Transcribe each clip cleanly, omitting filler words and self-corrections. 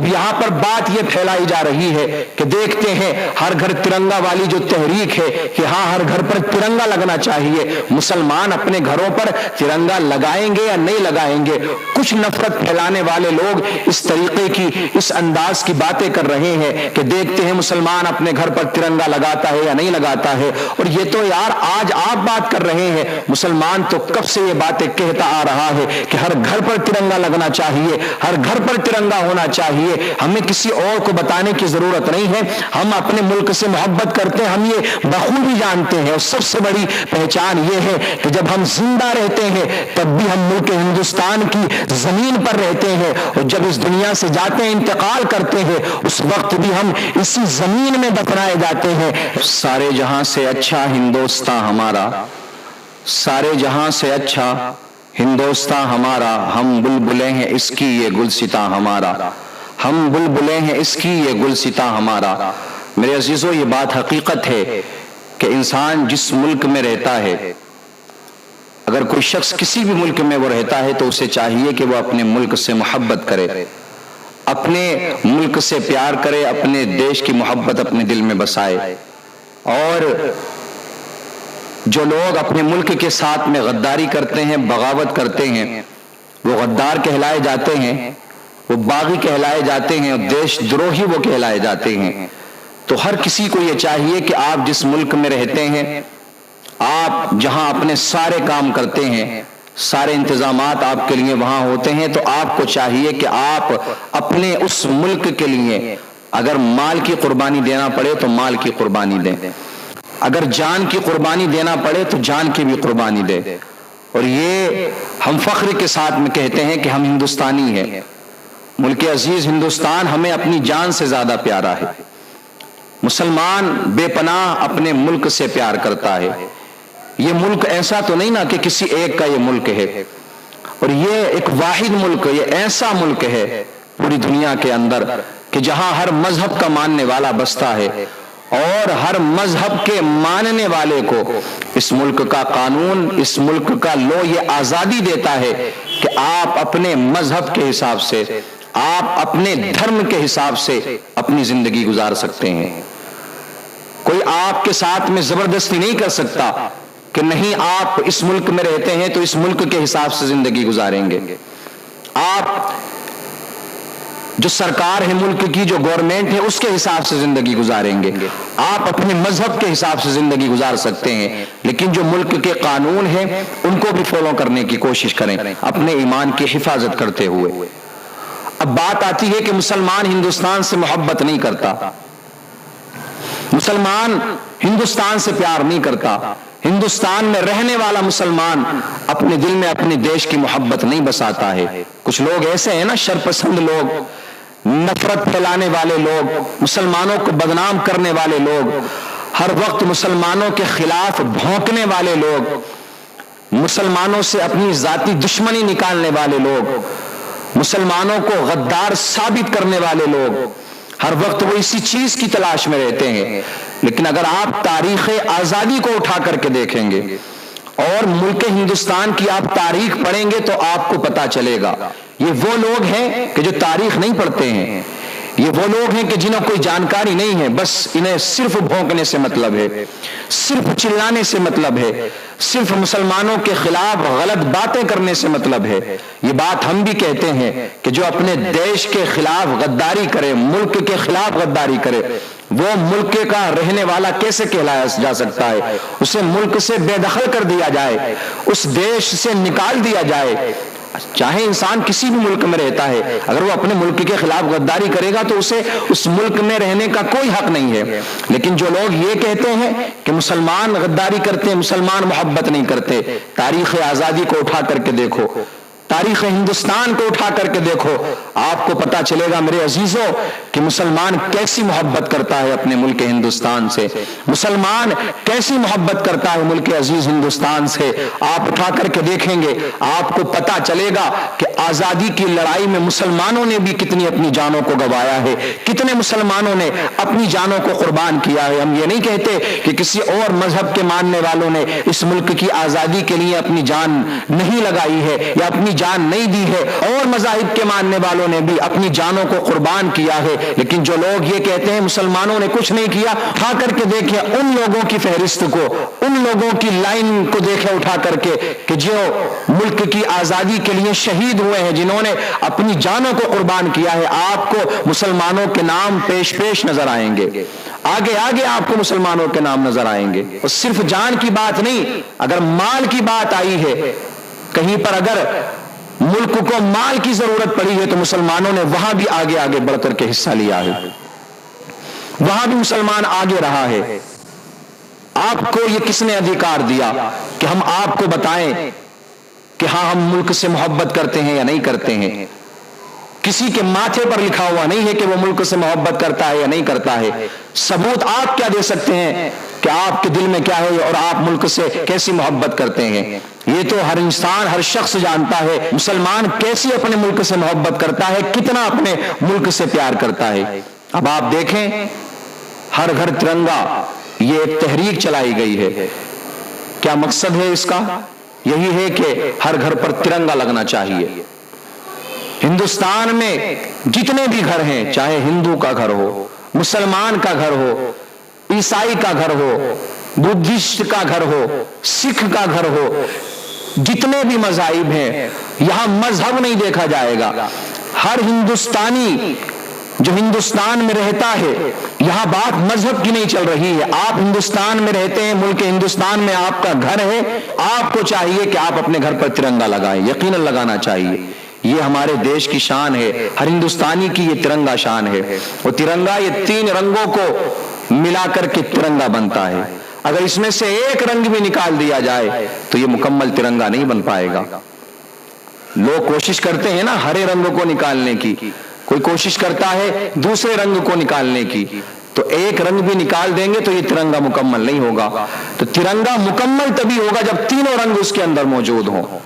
اب یہاں پر بات یہ پھیلائی جا رہی ہے کہ دیکھتے ہیں ہر گھر ترنگا والی جو تحریک ہے کہ ہاں ہر گھر پر ترنگا لگنا چاہیے، مسلمان اپنے گھروں پر ترنگا لگائیں گے یا نہیں لگائیں گے؟ کچھ نفرت پھیلانے والے لوگ اس طریقے کی، اس انداز کی باتیں کر رہے ہیں کہ دیکھتے ہیں مسلمان اپنے گھر پر ترنگا لگاتا ہے یا نہیں لگاتا ہے۔ اور یہ تو یار آج آپ بات کر رہے ہیں، مسلمان تو کب سے یہ باتیں کہتا آ رہا ہے کہ ہر گھر پر ترنگا لگنا چاہیے، ہر گھر پر ترنگا ہونا چاہیے۔ ہمیں کسی اور کو بتانے کی ضرورت نہیں ہے، ہم اپنے ملک سے محبت کرتے ہیں، ہم یہ بخوبی جانتے ہیں۔ اور سب سے بڑی پہچان یہ ہے کہ جب ہم زندہ رہتے ہیں تب بھی ہم ملک ہندوستان کی زمین پر رہتے ہیں، اور جب اس دنیا سے جاتے ہیں، انتقال کرتے ہیں، اس وقت بھی ہم اسی زمین میں دفنائے جاتے ہیں۔ سارے جہاں سے اچھا ہندوستان ہمارا، سارے جہاں سے اچھا ہندوستان ہمارا، ہم بلبلیں ہیں اس کی یہ گلستاں ہمارا، ہم بلبلیں ہیں اس کی یہ گلستاں ہمارا۔ میرے عزیزو، یہ بات حقیقت ہے کہ انسان جس ملک میں رہتا ہے، اگر کوئی شخص کسی بھی ملک میں وہ رہتا ہے تو اسے چاہیے کہ وہ اپنے ملک سے محبت کرے، اپنے ملک سے پیار کرے، اپنے دیش کی محبت اپنے دل میں بسائے۔ اور جو لوگ اپنے ملک کے ساتھ میں غداری کرتے ہیں، بغاوت کرتے ہیں، وہ غدار کہلائے جاتے ہیں، وہ باغی کہلائے جاتے ہیں، اور دیش دروہی وہ کہلائے جاتے ہیں۔ تو ہر کسی کو یہ چاہیے کہ آپ جس ملک میں رہتے ہیں، آپ جہاں اپنے سارے کام کرتے ہیں، سارے انتظامات آپ کے لیے وہاں ہوتے ہیں، تو آپ کو چاہیے کہ آپ اپنے اس ملک کے لیے اگر مال کی قربانی دینا پڑے تو مال کی قربانی دیں، اگر جان کی قربانی دینا پڑے تو جان کی بھی قربانی دے۔ اور یہ ہم فخر کے ساتھ میں کہتے ہیں کہ ہم ہندوستانی ہیں، ملک عزیز ہندوستان ہمیں اپنی جان سے زیادہ پیارا ہے۔ مسلمان بے پناہ اپنے ملک سے پیار کرتا ہے۔ یہ ملک ایسا تو نہیں نا کہ کسی ایک کا یہ ملک ہے، اور یہ ایک واحد ملک، یہ ایسا ملک ہے پوری دنیا کے اندر کہ جہاں ہر مذہب کا ماننے والا بستا ہے، اور ہر مذہب کے ماننے والے کو اس ملک کا قانون، اس ملک کا لو یہ آزادی دیتا ہے کہ آپ اپنے مذہب کے حساب سے، آپ اپنے دھرم کے حساب سے اپنی زندگی گزار سکتے ہیں۔ کوئی آپ کے ساتھ میں زبردستی نہیں کر سکتا کہ نہیں آپ اس ملک میں رہتے ہیں تو اس ملک کے حساب سے زندگی گزاریں گے۔ آپ جو سرکار ہے ملک کی، جو گورنمنٹ ہے، اس کے حساب سے زندگی گزاریں گے۔ آپ اپنے مذہب کے حساب سے زندگی گزار سکتے ہیں، لیکن جو ملک کے قانون ہیں ان کو بھی فالو کرنے کی کوشش کریں، اپنے ایمان کی حفاظت کرتے ہوئے۔ اب بات آتی ہے کہ مسلمان ہندوستان سے محبت نہیں کرتا، مسلمان ہندوستان سے پیار نہیں کرتا، ہندوستان میں رہنے والا مسلمان اپنے دل میں اپنے دیش کی محبت نہیں بساتا ہے۔ کچھ لوگ ایسے ہیں نا، شرپسند لوگ، نفرت پھیلانے والے لوگ، مسلمانوں کو بدنام کرنے والے لوگ، ہر وقت مسلمانوں کے خلاف بھونکنے والے لوگ، مسلمانوں سے اپنی ذاتی دشمنی نکالنے والے لوگ، مسلمانوں کو غدار ثابت کرنے والے لوگ، ہر وقت وہ اسی چیز کی تلاش میں رہتے ہیں۔ لیکن اگر آپ تاریخ آزادی کو اٹھا کر کے دیکھیں گے اور ملک ہندوستان کی آپ تاریخ پڑھیں گے تو آپ کو پتا چلے گا یہ وہ لوگ ہیں کہ جو تاریخ نہیں پڑھتے ہیں، یہ وہ لوگ ہیں کہ جنہیں کوئی جانکاری نہیں ہے، بس انہیں صرف بھونکنے سے مطلب ہے، صرف چلانے سے مطلب ہے، صرف مسلمانوں کے خلاف غلط باتیں کرنے سے مطلب ہے۔ یہ بات ہم بھی کہتے ہیں کہ جو اپنے دیش کے خلاف غداری کرے، ملک کے خلاف غداری کرے، وہ ملک کا رہنے والا کیسے کہلایا جا سکتا ہے؟ اسے ملک سے بے دخل کر دیا جائے، اس دیش سے نکال دیا جائے۔ چاہے انسان کسی بھی ملک میں رہتا ہے، اگر وہ اپنے ملک کے خلاف غداری کرے گا تو اسے اس ملک میں رہنے کا کوئی حق نہیں ہے۔ لیکن جو لوگ یہ کہتے ہیں کہ مسلمان غداری کرتے ہیں، مسلمان محبت نہیں کرتے، تاریخ آزادی کو اٹھا کر کے دیکھو، تاریخ ہندوستان کو اٹھا کر کے دیکھو، آپ کو پتا چلے گا میرے عزیزوں کہ مسلمان کیسی محبت کرتا ہے اپنے ملک ہندوستان سے، مسلمان کیسی محبت کرتا ہے ملک عزیز ہندوستان سے۔ آپ اٹھا کر کے دیکھیں گے، آپ کو پتا چلے گا کہ آزادی کی لڑائی میں مسلمانوں نے بھی کتنی اپنی جانوں کو گنوایا ہے، کتنے مسلمانوں نے اپنی جانوں کو قربان کیا ہے۔ ہم یہ نہیں کہتے کہ کسی اور مذہب کے ماننے والوں نے اس ملک کی آزادی کے لیے اپنی جان نہیں لگائی ہے یا اپنی جان نہیں دی ہے، اور مذاہب کے ماننے والوں نے بھی اپنی جانوں کو قربان کیا ہے، لیکن جو لوگ یہ کہتے ہیں مسلمانوں نے کچھ نہیں کیا، اٹھا کر کے دیکھیں ان لوگوں کی فہرست کو، ان لوگوں کی لائن کو دیکھیں اٹھا کر کے کہ جو ملک کی آزادی کے لیے شہید ہوئے ہیں، جنہوں نے اپنی جانوں کو قربان کیا ہے، آپ کو مسلمانوں کے نام پیش پیش نظر آئیں گے، آگے آگے آپ کو مسلمانوں کے نام نظر آئیں گے۔ اور صرف جان کی بات نہیں، اگر مال کی بات آئی ہے، کہیں پر اگر ملک کو مال کی ضرورت پڑی ہے تو مسلمانوں نے وہاں بھی آگے آگے بڑھ کر کے حصہ لیا ہے، وہاں بھی مسلمان آگے رہا ہے۔ آپ کو یہ کس نے ادھیکار دیا کہ ہم آپ کو بتائیں کہ ہاں ہم ملک سے محبت کرتے ہیں یا نہیں کرتے ہیں؟ کسی کے ماتھے پر لکھا ہوا نہیں ہے کہ وہ ملک سے محبت کرتا ہے یا نہیں کرتا ہے۔ ثبوت آپ کیا دے سکتے ہیں کہ آپ کے دل میں کیا ہے اور آپ ملک سے کیسی محبت کرتے ہیں؟ یہ تو ہر انسان، ہر شخص جانتا ہے مسلمان کیسی اپنے ملک سے محبت کرتا ہے، کتنا اپنے ملک سے پیار کرتا ہے۔ اب آپ دیکھیں ہر گھر ترنگا، یہ ایک تحریک چلائی گئی ہے، کیا مقصد ہے اس کا؟ یہی ہے کہ ہر گھر پر ترنگا لگنا چاہیے۔ ہندوستان میں جتنے بھی گھر ہیں، چاہے ہندو کا گھر ہو، مسلمان کا گھر ہو، عیسائی کا گھر ہو، بدھسٹ کا گھر ہو، سکھ کا گھر ہو، جتنے بھی مذاہب ہیں، یہاں مذہب نہیں دیکھا جائے گا۔ ہر ہندوستانی جو ہندوستان میں رہتا ہے، یہاں بات مذہب کی نہیں چل رہی ہے۔ آپ ہندوستان میں رہتے ہیں، ملک ہندوستان میں آپ کا گھر ہے، آپ کو چاہیے کہ آپ اپنے گھر پر ترنگا لگائیں، یقیناً لگانا چاہیے۔ یہ ہمارے دیش کی شان ہے، ہر ہندوستانی کی یہ ترنگا شان ہے۔ وہ ترنگا یہ 3 رنگوں کو ملا کر کے ترنگا بنتا ہے، اگر اس میں سے ایک رنگ بھی نکال دیا جائے تو یہ مکمل ترنگا نہیں بن پائے گا۔ لوگ کوشش کرتے ہیں نا ہرے رنگ کو نکالنے کی، کوئی کوشش کرتا ہے دوسرے رنگ کو نکالنے کی، تو ایک رنگ بھی نکال دیں گے تو یہ ترنگا مکمل نہیں ہوگا۔ تو ترنگا مکمل تبھی ہوگا جب تینوں رنگ اس کے اندر موجود ہوں،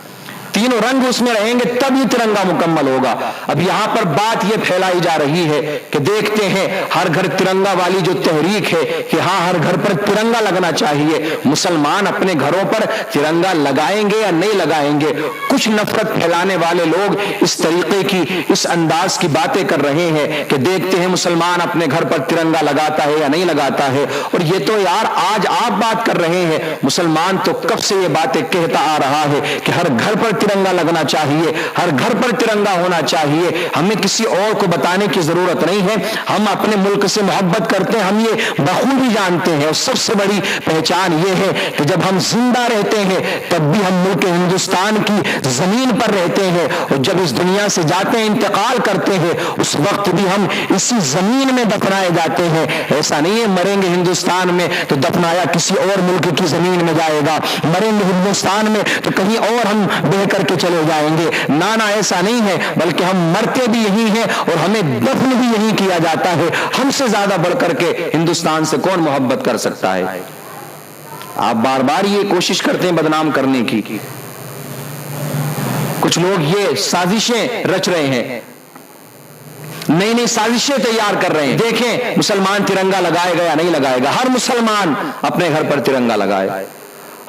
تینوں رنگ اس میں رہیں گے تب یہ ترنگا مکمل ہوگا۔ اب یہاں پر بات یہ پھیلائی جا رہی ہے کہ دیکھتے ہیں ہر گھر ترنگا والی جو تحریک ہے کہ ہاں ہر گھر پر ترنگا لگنا چاہیے، مسلمان اپنے گھروں پر ترنگا لگائیں گے یا نہیں لگائیں گے؟ کچھ نفرت پھیلانے والے لوگ اس طریقے کی، اس انداز کی باتیں کر رہے ہیں کہ دیکھتے ہیں مسلمان اپنے گھر پر ترنگا لگاتا ہے یا نہیں لگاتا ہے۔ اور یہ تو یار آج آپ بات کر رہے ہیں، مسلمان تو کب سے یہ باتیں کہتا آ رہا ہے کہ ہر گھر پر ترنگا لگنا چاہیے، ہر گھر پر ترنگا ہونا چاہیے۔ ہمیں کسی اور کو بتانے کی ضرورت نہیں ہے، ہم اپنے ملک سے محبت کرتے ہیں، ہم یہ بخوبی جانتے ہیں۔ اور سب سے بڑی پہچان یہ ہے کہ جب ہم زندہ رہتے ہیں تب بھی ہم ملک ہندوستان کی زمین پر رہتے ہیں، اور جب اس دنیا سے جاتے ہیں، انتقال کرتے ہیں، اس وقت بھی ہم اسی زمین میں دفنائے جاتے ہیں۔ ایسا نہیں ہے مریں گے ہندوستان میں تو دفنایا کسی اور ملک کی زمین میں جائے گا، مریں گے ہندوستان میں تو کہیں اور ہم بہ کر کے چلے جائیں گے۔ نانا ایسا نہیں ہے، بلکہ ہم مرتے بھی یہی ہیں اور ہمیں دفن بھی یہی کیا جاتا ہے۔ ہم سے زیادہ بڑھ کر کے ہندوستان سے کون محبت کر سکتا ہے؟ آپ بار بار یہ کوشش کرتے ہیں بدنام کرنے کی، کچھ لوگ یہ سازشیں رچ رہے ہیں، نئی نئی سازشیں تیار کر رہے ہیں۔ دیکھیں مسلمان ترنگا لگائے گا یا نہیں لگائے گا؟ ہر مسلمان اپنے گھر پر ترنگا لگائے،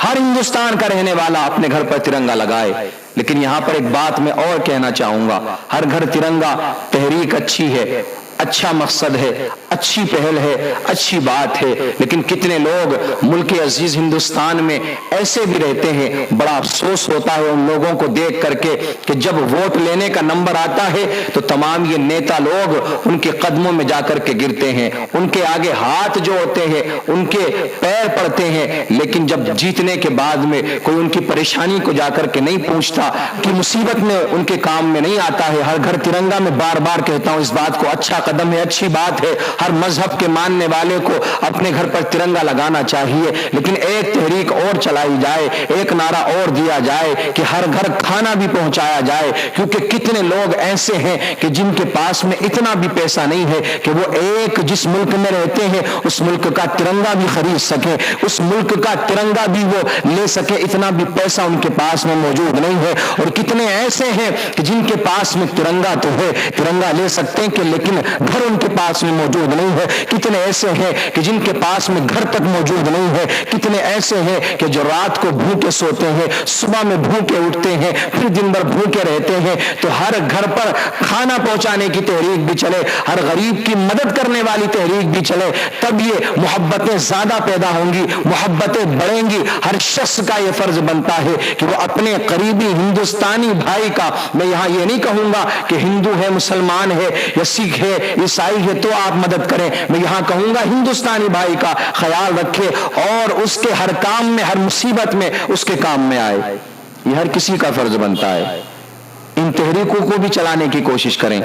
ہر ہندوستان کا رہنے والا اپنے گھر پر ترنگا لگائے۔ لیکن یہاں پر ایک بات میں اور کہنا چاہوں گا، ہر گھر ترنگا تحریک اچھی ہے، اچھا مقصد ہے، اچھی پہل ہے، اچھی بات ہے، لیکن کتنے لوگ ملک عزیز ہندوستان میں ایسے بھی رہتے ہیں، بڑا افسوس ہوتا ہے ان لوگوں کو دیکھ کر کے کہ جب ووٹ لینے کا نمبر آتا ہے تو تمام یہ نیتا لوگ ان کے قدموں میں جا کر کے گرتے ہیں، ان کے آگے ہاتھ جو ہوتے ہیں ان کے پیر پڑتے ہیں، لیکن جب جیتنے کے بعد میں کوئی ان کی پریشانی کو جا کر کے نہیں پوچھتا، کہ مصیبت میں ان کے کام میں نہیں آتا ہے۔ ہر گھر ترنگا میں بار بار کہتا ہوں اس بات کو، اچھا قدم ہے، اچھی بات ہے، ہر مذہب کے ماننے والے کو اپنے گھر پر ترنگا لگانا چاہیے، لیکن ایک تحریک اور چلائی جائے، ایک نعرہ اور دیا جائے کہ ہر گھر کھانا بھی پہنچایا جائے، کیونکہ کتنے لوگ ایسے ہیں کہ جن کے پاس میں اتنا بھی پیسہ نہیں ہے کہ وہ ایک جس ملک میں رہتے ہیں اس ملک کا ترنگا بھی خرید سکے، اس ملک کا ترنگا بھی وہ لے سکے، اتنا بھی پیسہ ان کے پاس میں موجود نہیں ہے۔ اور کتنے ایسے ہیں کہ جن کے پاس میں ترنگا تو ہے، ترنگا لے سکتے ہیں کہ لیکن گھر ان کے پاس میں موجود نہیں ہے، کتنے ایسے ہیں کہ جن کے پاس میں گھر تک موجود نہیں ہے، کتنے ایسے ہیں کہ جو رات کو بھوکے سوتے ہیں، صبح میں بھوکے اٹھتے ہیں، پھر دن بھر بھوکے رہتے ہیں۔ تو ہر گھر پر کھانا پہنچانے کی تحریک بھی چلے، ہر غریب کی مدد کرنے والی تحریک بھی چلے، تب یہ محبتیں زیادہ پیدا ہوں گی، محبتیں بڑھیں گی۔ ہر شخص کا یہ فرض بنتا ہے کہ وہ اپنے قریبی ہندوستانی بھائی کا، میں یہاں یہ نہیں کہوں گا کہ ہندو ہے، مسلمان ہے یا سکھ ہے، عیسائی ہے تو آپ مدد کریں، میں یہاں کہوں گا ہندوستانی بھائی کا خیال رکھے اور اس کے ہر کام میں، ہر مصیبت میں اس کے کام میں آئے۔ یہ ہر کسی کا فرض بنتا ہے۔ ان تحریکوں کو بھی چلانے کی کوشش کریں۔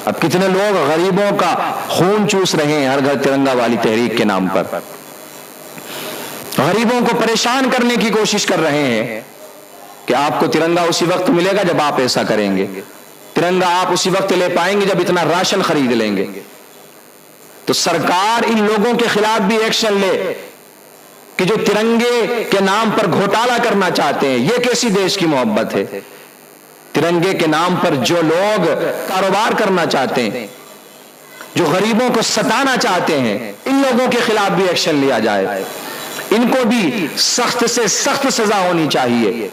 اب کتنے لوگ غریبوں کا خون چوس رہے ہیں ہر گھر ترنگا والی تحریک کے نام پر، غریبوں کو پریشان کرنے کی کوشش کر رہے ہیں کہ آپ کو ترنگا اسی وقت ملے گا جب آپ ایسا کریں گے، ترنگا آپ اسی وقت لے پائیں گے جب اتنا راشن خرید لیں گے۔ تو سرکار ان لوگوں کے خلاف بھی ایکشن لے کہ جو ترنگے کے نام پر گھوٹالہ کرنا چاہتے ہیں۔ یہ کیسی دیش کی محبت ہے؟ ترنگے کے نام پر جو لوگ کاروبار کرنا چاہتے ہیں، جو غریبوں کو ستانا چاہتے ہیں، ان لوگوں کے خلاف بھی ایکشن لیا جائے، ان کو بھی سخت سے سخت سزا ہونی چاہیے۔